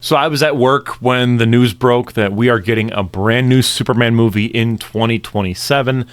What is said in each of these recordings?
So I was at work when the news broke that we are getting a brand new Superman movie in 2027,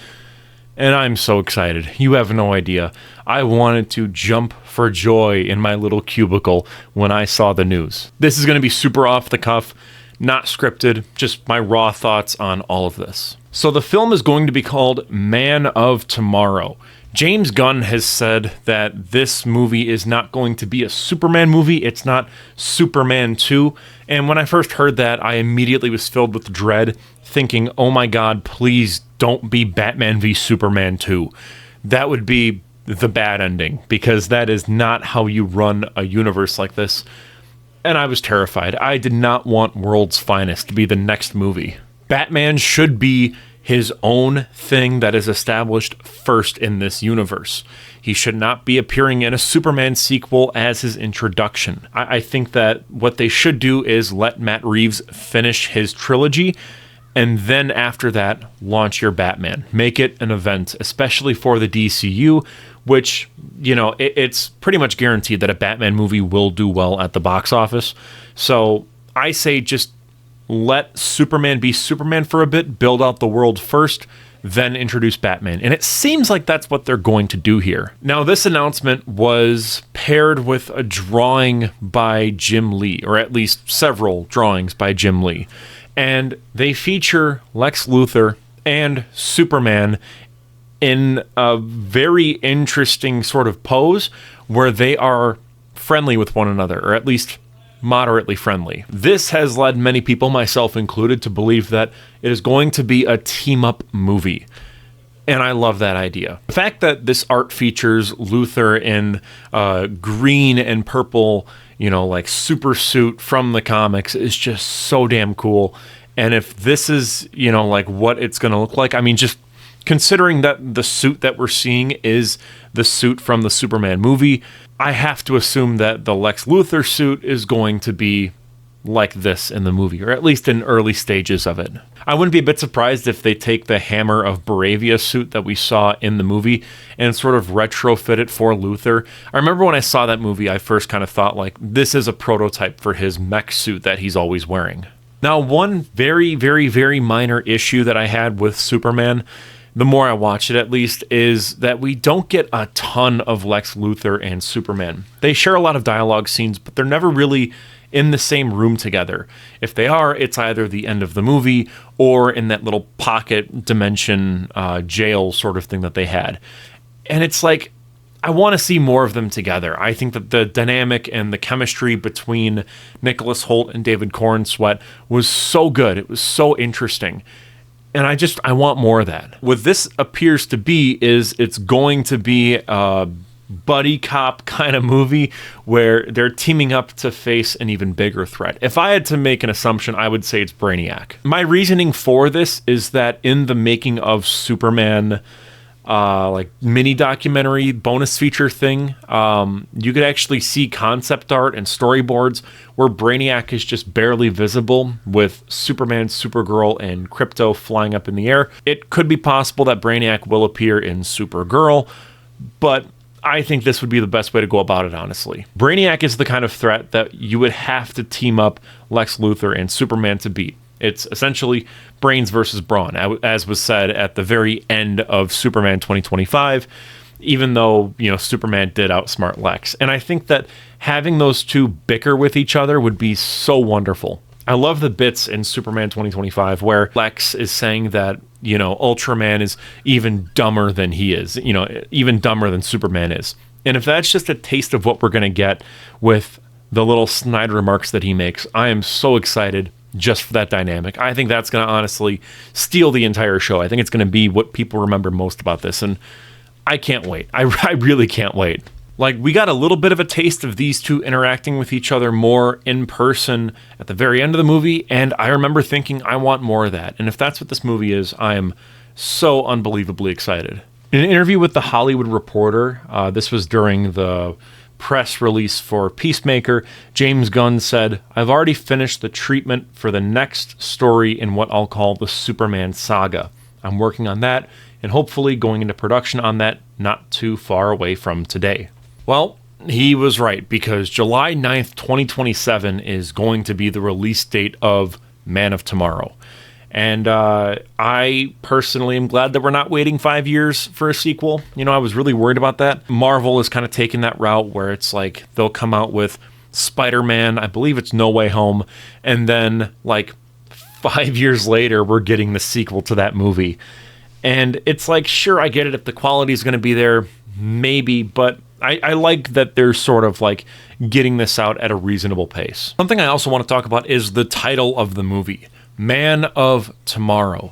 and I'm so excited. You have no idea. I wanted to jump for joy in my little cubicle when I saw the news. This is going to be super off the cuff, not scripted, just my raw thoughts on all of this. So the film is going to be called Man of Tomorrow. James Gunn has said that this movie is not going to be a Superman movie. It's not Superman 2. And when I first heard that, I immediately was filled with dread, thinking, oh my God, please don't be Batman v Superman 2. That would be the bad ending, because that is not how you run a universe like this. And I was terrified. I did not want World's Finest to be the next movie. Batman should be his own thing that is established first in this universe. He should not be appearing in a Superman sequel as his introduction. I think that what they should do is let Matt Reeves finish his trilogy, and then after that, launch your Batman. Make it an event, especially for the DCU, which, you know, it's pretty much guaranteed that a Batman movie will do well at the box office. So I say just let Superman be Superman for a bit, build out the world first, then introduce Batman. And it seems like that's what they're going to do here. Now, this announcement was paired with a drawing by Jim Lee, or at least several drawings by Jim Lee. And they feature Lex Luthor and Superman in a very interesting sort of pose where they are friendly with one another, or at least moderately friendly. This has led many people, myself included, to believe that it is going to be a team-up movie. And I love that idea. The fact that this art features Luthor in green and purple, you know, like super suit from the comics is just so damn cool. And if this is, you know, like what it's going to look like, I mean, just considering that the suit that we're seeing is the suit from the Superman movie, I have to assume that the Lex Luthor suit is going to be like this in the movie, or at least in early stages of it. I wouldn't be a bit surprised if they take the Hammer of Baravia suit that we saw in the movie and sort of retrofit it for Luthor. I remember when I saw that movie, I first kind of thought, like, this is a prototype for his mech suit that he's always wearing. Now, one very, very, very minor issue that I had with Superman, the more I watch it at least, is that we don't get a ton of Lex Luthor and Superman. They share a lot of dialogue scenes, but they're never really in the same room together. If they are, it's either the end of the movie or in that little pocket dimension jail sort of thing that they had. And it's like, I want to see more of them together. I think that the dynamic and the chemistry between Nicholas Hoult and David Corenswet was so good. It was so interesting. And I want more of that. What this appears to be is it's going to be a buddy cop kind of movie where they're teaming up to face an even bigger threat. If I had to make an assumption, I would say it's Brainiac. My reasoning for this is that in the making of Superman, like mini documentary bonus feature thing, you could actually see concept art and storyboards where Brainiac is just barely visible with Superman, Supergirl, and Krypto flying up in the air. It could be possible that Brainiac will appear in Supergirl, but I think this would be the best way to go about it, honestly. Brainiac is the kind of threat that you would have to team up Lex Luthor and Superman to beat. It's essentially brains versus brawn, as was said at the very end of Superman 2025, even though, you know, Superman did outsmart Lex. And I think that having those two bicker with each other would be so wonderful. I love the bits in Superman 2025 where Lex is saying that, you know, Ultraman is even dumber than he is, you know, even dumber than Superman is. And if that's just a taste of what we're going to get with the little snide remarks that he makes, I am so excited just for that dynamic. I think that's going to honestly steal the entire show. I think it's going to be what people remember most about this, and I can't wait. I really can't wait. Like, we got a little bit of a taste of these two interacting with each other more in person at the very end of the movie, and I remember thinking, I want more of that. And if that's what this movie is, I am so unbelievably excited. In an interview with The Hollywood Reporter, this was during the press release for Peacemaker, James Gunn said, "I've already finished the treatment for the next story in what I'll call the Superman Saga. I'm working on that and hopefully going into production on that not too far away from today." Well, he was right, because July 9th, 2027 is going to be the release date of Man of Tomorrow. And I personally am glad that we're not waiting 5 years for a sequel. You know, I was really worried about that. Marvel is kind of taking that route where it's like they'll come out with Spider-Man, I believe it's No Way Home, and then like 5 years later, we're getting the sequel to that movie. And it's like, sure, I get it. If the quality is going to be there, maybe, but I like that they're sort of like getting this out at a reasonable pace. Something I also want to talk about is the title of the movie, Man of Tomorrow.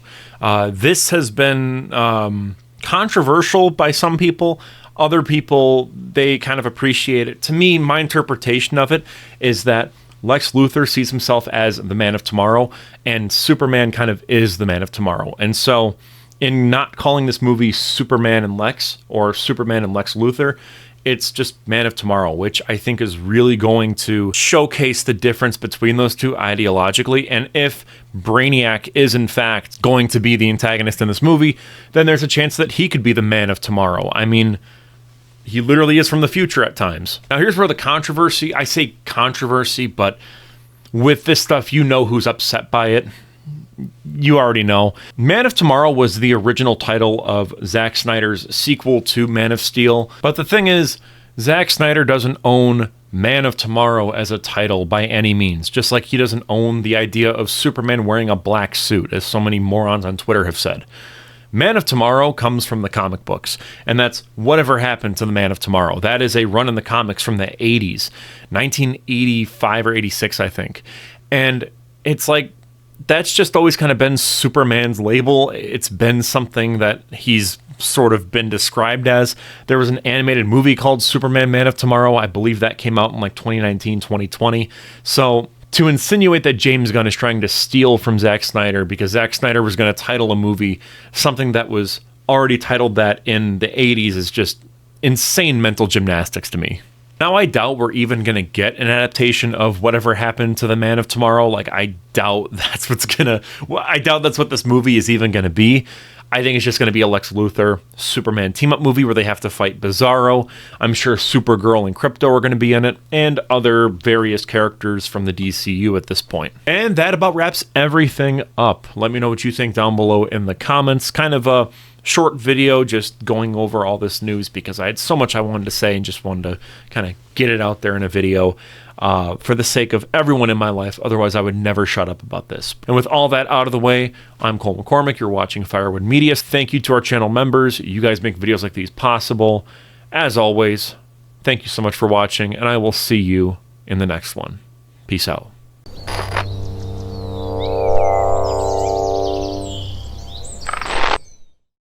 This has been controversial by some people. Other people, they kind of appreciate it. To me, my interpretation of it is that Lex Luthor sees himself as the Man of Tomorrow, and Superman kind of is the Man of Tomorrow. And so, in not calling this movie Superman and Lex, or Superman and Lex Luthor, it's just Man of Tomorrow, which I think is really going to showcase the difference between those two ideologically. And if Brainiac is in fact going to be the antagonist in this movie, then there's a chance that he could be the Man of Tomorrow. I mean, he literally is from the future at times. Now here's where the controversy, I say controversy, but with this stuff, you know who's upset by it. You already know. Man of Tomorrow was the original title of Zack Snyder's sequel to Man of Steel. But the thing is, Zack Snyder doesn't own Man of Tomorrow as a title by any means, just like he doesn't own the idea of Superman wearing a black suit, as so many morons on Twitter have said. Man of Tomorrow comes from the comic books, and that's Whatever Happened to the Man of Tomorrow. That is a run in the comics from the 80s, 1985 or 86, I think. And it's like, that's just always kind of been Superman's label. It's been something that he's sort of been described as. There was an animated movie called Superman Man of Tomorrow. I believe that came out in like 2019, 2020. So to insinuate that James Gunn is trying to steal from Zack Snyder because Zack Snyder was going to title a movie something that was already titled that in the 80s is just insane mental gymnastics to me. Now, I doubt we're even going to get an adaptation of Whatever Happened to the Man of Tomorrow. Like, I doubt that's what this movie is even going to be. I think it's just going to be a Lex Luthor Superman team-up movie where they have to fight Bizarro. I'm sure Supergirl and Krypto are going to be in it, and other various characters from the DCU at this point. And that about wraps everything up. Let me know what you think down below in the comments. Kind of a short video just going over all this news because I had so much I wanted to say and just wanted to kind of get it out there in a video for the sake of everyone in my life. Otherwise, I would never shut up about this. And with all that out of the way, I'm Cole McCormick. You're watching Firewood Media. Thank you to our channel members. You guys make videos like these possible. As always, thank you so much for watching, and I will see you in the next one. Peace out.